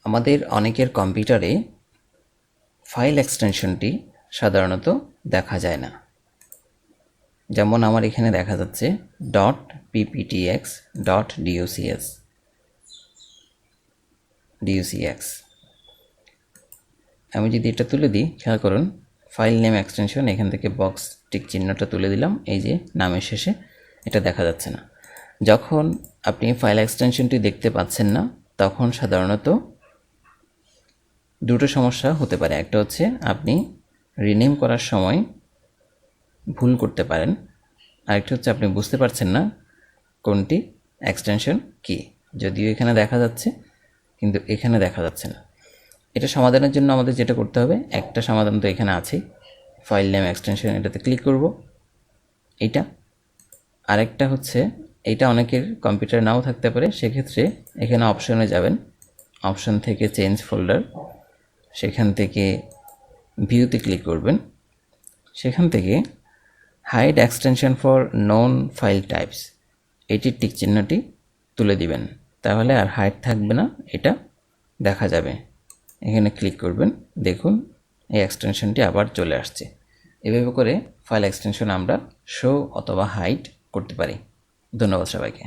আমাদের অনেকের কম্পিউটারে ফাইল এক্সটেনশনটি সাধারণত দেখা যায় না। যেমন আমার এখানে দেখা যাচ্ছে .pptx.docx। আমি যদি এটা তুলে দিই, খেয়াল করুন ফাইল নেম এক্সটেনশন, এখান থেকে বক্স টিক চিহ্নটা তুলে দিলাম, এই যে নামের শেষে এটা দেখা যাচ্ছে না। যখন আপনি ফাইল এক্সটেনশনটি দেখতে পাচ্ছেন না, তখন সাধারণত দুটো সমস্যা হতে পারে। একটা হচ্ছে আপনি রিনেম করার সময় ভুল করতে পারেন, আরেকটা হচ্ছে আপনি বুঝতে পারছেন না কোনটি এক্সটেনশন কি, যদিও এখানে দেখা যাচ্ছে কিন্তু এখানে দেখা যাচ্ছে না। এটা সমাধানের জন্য আমাদের যেটা করতে হবে, একটা সমাধান তো এখানে আছে, ফাইল নেম এক্সটেনশন, এটাতে ক্লিক করব এইটা। আরেকটা হচ্ছে এইটা অনেকের কম্পিউটার নাও থাকতে পারে, সেক্ষেত্রে এখানে অপশনে যাবেন, অপশন থেকে চেঞ্জ ফোল্ডার, সেখান থেকে ভিউতে ক্লিক করবেন, সেখান থেকে hide extension for non file types এটির টিক চিহ্নটি তুলে দিবেন, তাহলে আর হাইড থাকবে না, এটা দেখা যাবে। এখানে ক্লিক করবেন, দেখুন এই এক্সটেনশনটি আবার চলে আসছে। এভাবে করে ফাইল এক্সটেনশন আমরা শো অথবা হাইড করতে পারি। ধন্যবাদ সবাইকে।